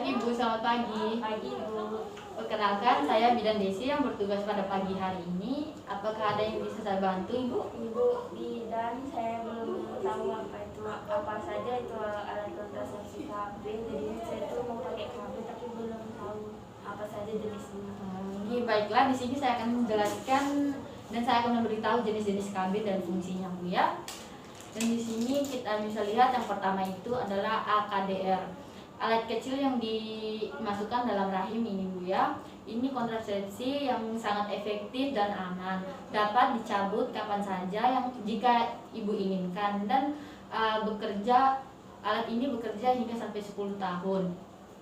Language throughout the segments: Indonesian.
Ibu, selamat pagi. Pagi Bu. Perkenalkan, saya Bidan Desi yang bertugas pada pagi hari ini. Apakah ada yang bisa saya bantu, Ibu? Ibu Bidan, saya belum tahu apa saja itu alat kontrasepsi KB. Jadi saya tuh mau pakai KB tapi belum tahu apa saja jenisnya. Oke, baiklah. Di sini saya akan menjelaskan dan saya akan memberitahu jenis-jenis KB dan fungsinya, Bu ya. Dan di sini kita bisa lihat yang pertama itu adalah AKDR. Alat kecil yang dimasukkan dalam rahim ini, Bu ya. Ini kontrasepsi yang sangat efektif dan aman. Dapat dicabut kapan saja yang jika Ibu inginkan dan alat ini bekerja hingga sampai 10 tahun.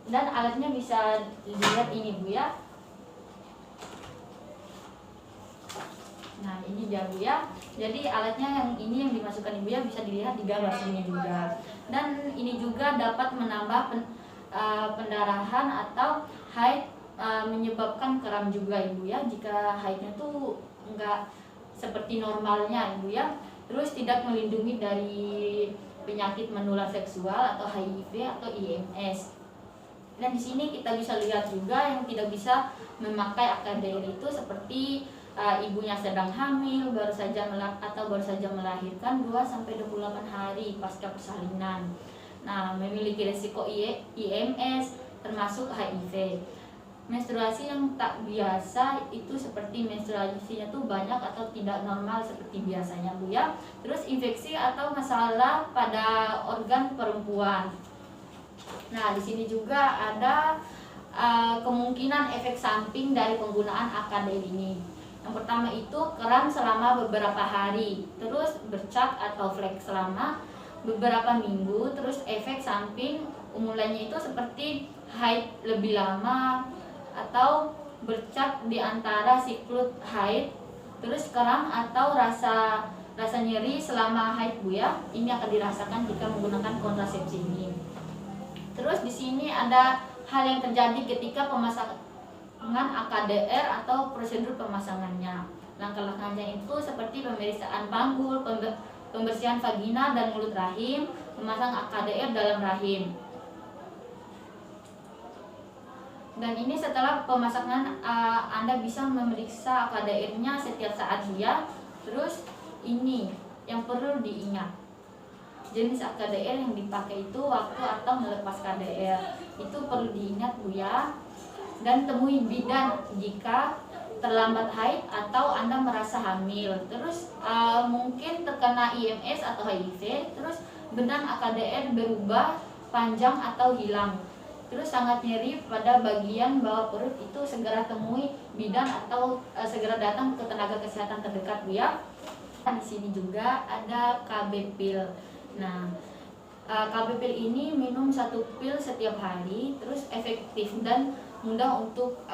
Dan alatnya bisa dilihat ini, Bu ya. Nah, ini dia, Bu ya. Jadi alatnya yang ini yang dimasukkan Ibu ya bisa dilihat di gambar sini juga. Dan ini juga dapat menambah pendarahan atau haid, menyebabkan kram juga, Ibu ya. Jika haidnya tuh enggak seperti normalnya, Ibu ya. Terus tidak melindungi dari penyakit menular seksual atau HIV atau IMS. Dan di sini kita bisa lihat juga yang tidak bisa memakai AKDR itu seperti ibunya sedang hamil, baru saja melahirkan 2-28 hari pasca persalinan. Nah, memiliki risiko IMS termasuk HIV. Menstruasi yang tak biasa itu seperti menstruasinya tuh banyak atau tidak normal seperti biasanya, Bu ya. Terus infeksi atau masalah pada organ perempuan. Nah, di sini juga ada kemungkinan efek samping dari penggunaan AKDR ini. Yang pertama itu kram selama beberapa hari, terus bercak atau flek selama beberapa minggu, terus efek samping mulainya itu seperti haid lebih lama atau bercak di antara siklus haid, terus kram atau rasa nyeri selama haid, Bu ya. Ini akan dirasakan jika menggunakan kontrasepsi ini. Terus di sini ada hal yang terjadi ketika pemasangan AKDR atau prosedur pemasangannya. Langkah-langkahnya itu seperti pemeriksaan panggul, pembersihan vagina dan mulut rahim, memasang AKDR dalam rahim. Dan ini setelah pemasangan Anda bisa memeriksa AKDR-nya setiap saat ya. Terus ini yang perlu diingat, jenis AKDR yang dipakai itu waktu atau melepas KDR itu perlu diingat, Bu ya. Dan temui bidan jika terlambat haid atau Anda merasa hamil. Terus mungkin terkena IMS atau HIV. Terus benang AKDR berubah panjang atau hilang. Terus sangat nyeri pada bagian bawah perut itu segera temui bidan atau segera datang ke tenaga kesehatan terdekat, Bu ya. Di sini juga ada KB pil. Nah, KB pil ini minum 1 pil setiap hari, terus efektif dan mudah untuk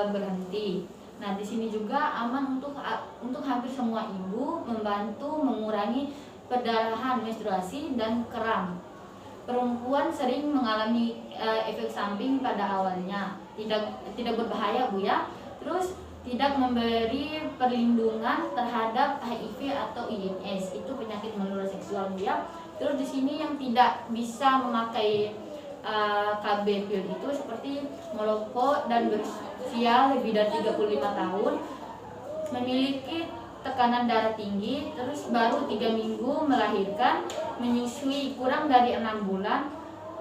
berhenti. Nah, di sini juga aman untuk hampir semua ibu, membantu mengurangi perdarahan menstruasi dan kram. Perempuan sering mengalami efek samping pada awalnya, tidak berbahaya, Bu ya. Terus tidak memberi perlindungan terhadap HIV atau IMS, itu penyakit menular seksual, Bu ya. Terus di sini yang tidak bisa memakai KB pil itu seperti merokok dan berusia lebih dari 35 tahun, memiliki tekanan darah tinggi, terus baru 3 minggu melahirkan, menyusui kurang dari 6 bulan,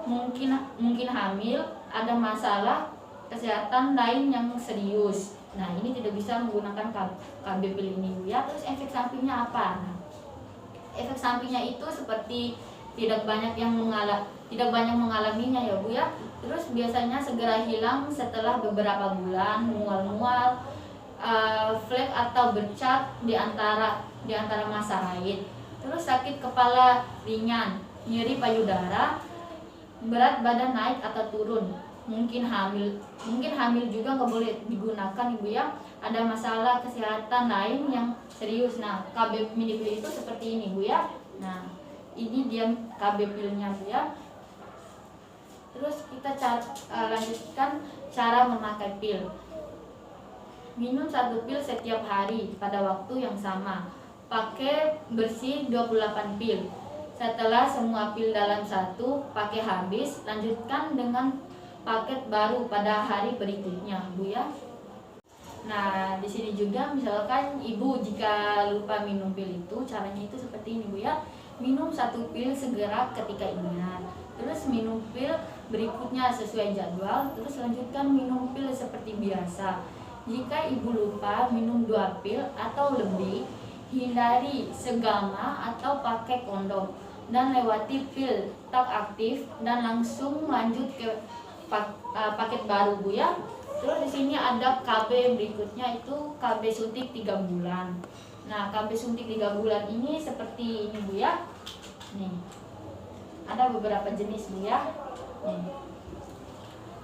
mungkin hamil, ada masalah kesehatan lain yang serius. Nah, ini tidak bisa menggunakan KB pil ini, ya. Terus efek sampingnya apa? Nah, efek sampingnya itu seperti tidak banyak mengalaminya ya, Bu ya. Terus biasanya segera hilang setelah beberapa bulan, mual-mual, flek atau bercak di antara masa haid. Terus sakit kepala ringan, nyeri payudara, berat badan naik atau turun, mungkin hamil juga nggak boleh digunakan, Ibu ya. Ada masalah kesehatan lain yang serius. Nah, KB mini pil itu seperti ini, Bu ya. Nah, ini dia KB pilnya, Bu ya. Terus kita lanjutkan cara memakai pil. Minum 1 pil setiap hari pada waktu yang sama. Pakai bersih 28 pil. Setelah semua pil dalam 1 pakai habis, lanjutkan dengan paket baru pada hari berikutnya, Bu ya. Nah, di sini juga misalkan ibu jika lupa minum pil itu, caranya itu seperti ini, Bu ya. Minum 1 pil segera ketika ingat. Terus minum pil berikutnya sesuai jadwal, terus lanjutkan minum pil seperti biasa. Jika ibu lupa minum 2 pil atau lebih, hindari segama atau pakai kondom dan lewati pil tak aktif dan langsung lanjut ke paket baru, Bu ya. Terus di sini ada KB berikutnya, itu KB suntik 3 bulan. Nah, KB suntik 3 bulan ini seperti ini, Bu ya. Nih. Ada beberapa jenis, Bu ya. Nih.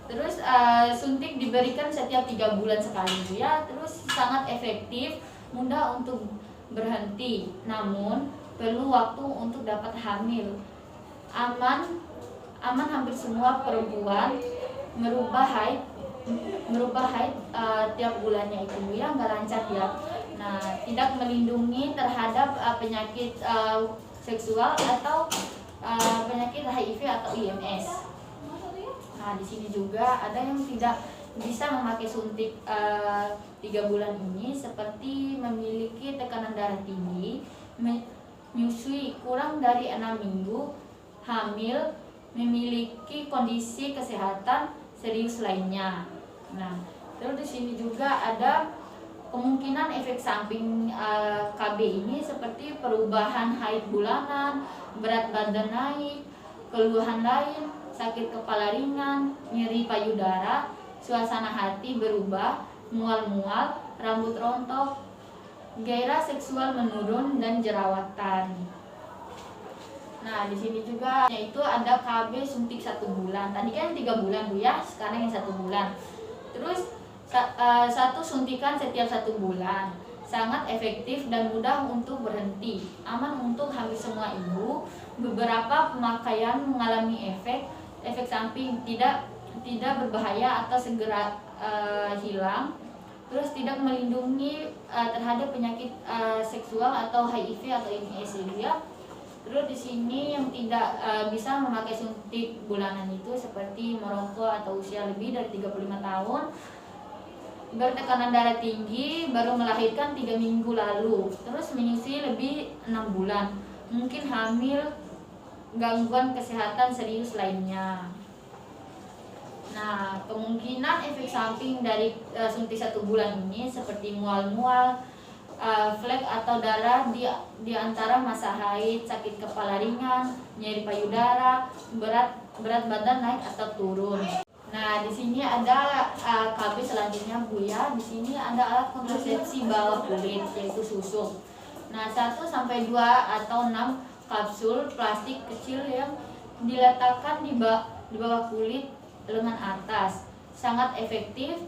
Terus suntik diberikan setiap 3 bulan sekali, Bu ya. Terus sangat efektif, mudah untuk berhenti. Namun perlu waktu untuk dapat hamil. Aman hampir semua perempuan merubah haid tiap bulannya itu, Bu ya, nggak lancar ya. Nah, tidak melindungi terhadap penyakit seksual atau penyakit HIV atau IMS. Nah, di sini juga ada yang tidak bisa memakai suntik 3 bulan ini, seperti memiliki tekanan darah tinggi, menyusui kurang dari 6 minggu, hamil, memiliki kondisi kesehatan serius lainnya. Nah, terus di sini juga ada kemungkinan efek samping KB ini seperti perubahan haid bulanan, berat badan naik, keluhan lain, sakit kepala ringan, nyeri payudara, suasana hati berubah, mual-mual, rambut rontok, gairah seksual menurun dan jerawatan. Nah, di sini juga yaitu ada KB suntik 1 bulan. Tadi kan 3 bulan, Bu ya, sekarang yang 1 bulan. Terus satu suntikan setiap 1 bulan. Sangat efektif dan mudah untuk berhenti. Aman untuk hampir semua ibu. Beberapa pemakaian mengalami efek samping tidak berbahaya atau segera hilang. Terus tidak melindungi terhadap penyakit seksual atau HIV atau IMS ya. Terus di sini yang tidak bisa memakai suntik bulanan itu seperti merokok atau usia lebih dari 35 tahun, bertekanan darah tinggi, baru melahirkan 3 minggu lalu, terus menyusui lebih 6 bulan, mungkin hamil, gangguan kesehatan serius lainnya. Nah, kemungkinan efek samping dari suntik 1 bulan ini seperti mual-mual, flek atau darah di antara masa haid, sakit kepala ringan, nyeri payudara, berat badan naik atau turun. Nah, di sini ada KB selanjutnya, Bu ya. Di sini ada alat kontrasepsi bawah kulit, yaitu susuk. Nah, 1 sampai 2 atau 6 kapsul plastik kecil yang diletakkan di bawah kulit lengan atas. Sangat efektif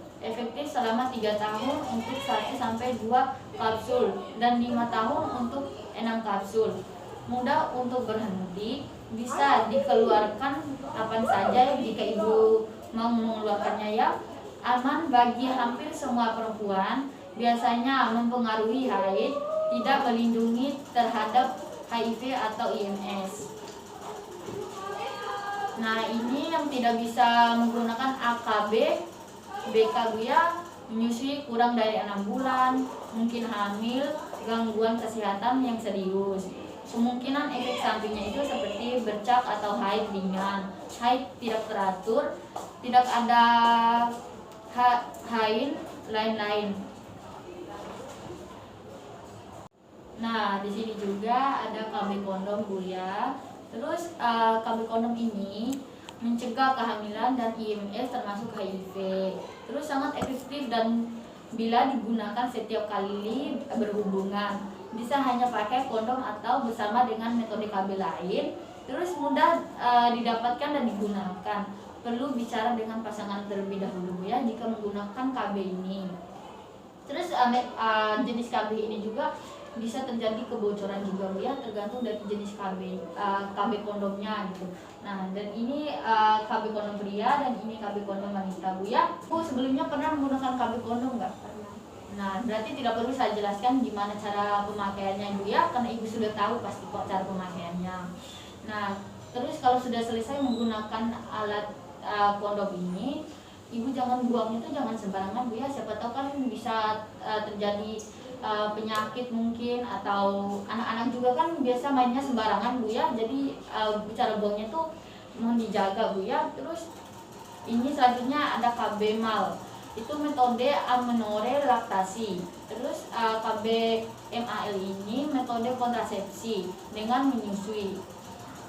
selama 3 tahun untuk 1 sampai 2 kapsul dan 5 tahun untuk 6 kapsul. Mudah untuk berhenti, bisa dikeluarkan kapan saja jika ibu mau mengeluarkannya ya. Aman bagi hampir semua perempuan, biasanya mempengaruhi haid, tidak melindungi terhadap HIV atau IMS. Nah, ini yang tidak bisa menggunakan AKB, BK ya, menyusui kurang dari 6 bulan, mungkin hamil, gangguan kesehatan yang serius. Kemungkinan efek sampingnya itu seperti bercak atau haid ringan, haid tidak teratur, tidak ada haid lain-lain. Nah, di sini juga ada KB kondom, Bu ya. Terus KB kondom ini mencegah kehamilan dan IMS termasuk HIV. Terus sangat efektif dan bila digunakan setiap kali berhubungan. Bisa hanya pakai kondom atau bersama dengan metode KB lain. Terus mudah didapatkan dan digunakan. Perlu bicara dengan pasangan terlebih dahulu ya jika menggunakan KB ini. Terus jenis KB ini juga bisa terjadi kebocoran juga ya, tergantung dari jenis KB kondomnya gitu. Nah, dan ini KB kondom pria dan ini KB kondom wanita, Bu ya. Bu sebelumnya pernah menggunakan KB kondom nggak? Nah, berarti tidak perlu saya jelaskan gimana cara pemakaiannya, Bu ya, karena ibu sudah tahu pasti kok cara pemakaiannya. Nah, terus kalau sudah selesai menggunakan alat kondom ini, ibu jangan buang itu jangan sembarangan Bu ya, siapa tahu kan bisa terjadi penyakit mungkin, atau anak-anak juga kan biasa mainnya sembarangan Bu ya, jadi cara buangnya tuh mohon dijaga Bu ya. Terus ini selanjutnya ada KB MAL, itu metode amenorrhea laktasi. Terus KB MAL ini metode kontrasepsi dengan menyusui,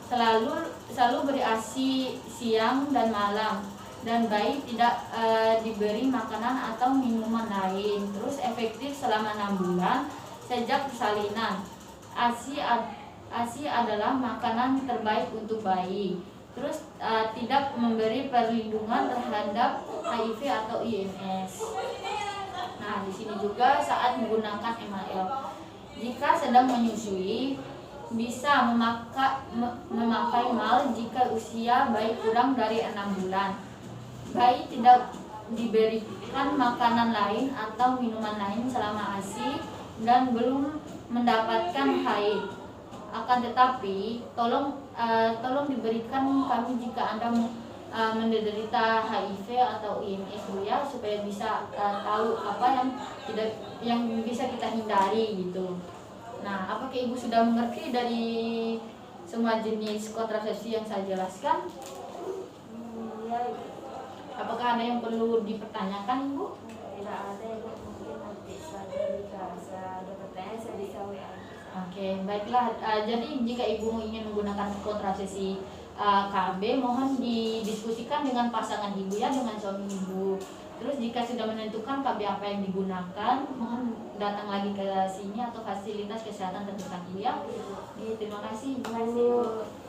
selalu beri ASI siang dan malam, dan bayi tidak diberi makanan atau minuman lain. Terus efektif selama 6 bulan sejak persalinan. ASI adalah makanan terbaik untuk bayi. Terus tidak memberi perlindungan terhadap HIV atau IMS. Nah, di sini juga saat menggunakan MAL, jika sedang menyusui bisa memakai MAL jika usia bayi kurang dari 6 bulan. Bayi tidak diberikan makanan lain atau minuman lain selama ASI dan belum mendapatkan haid. Akan tetapi tolong diberikan kami jika Anda menderita HIV atau IMS Bu ya, supaya bisa tahu apa yang bisa kita hindari gitu. Nah, apakah Ibu sudah mengerti dari semua jenis kontrasepsi yang saya jelaskan? Iya, Ibu. Apakah ada yang perlu dipertanyakan Ibu? Tidak ada, Ibu. Mungkin nanti saja jika saya ada pertanyaan saya bisa WA. Oke, baiklah. Jadi jika Ibu ingin menggunakan kontrasepsi KB, mohon didiskusikan dengan pasangan Ibu ya, dengan suami Ibu. Terus jika sudah menentukan KB apa yang digunakan, mohon datang lagi ke sini atau fasilitas kesehatan terdekat Ibu ya. Terima kasih Ibu. Terima kasih, Bu.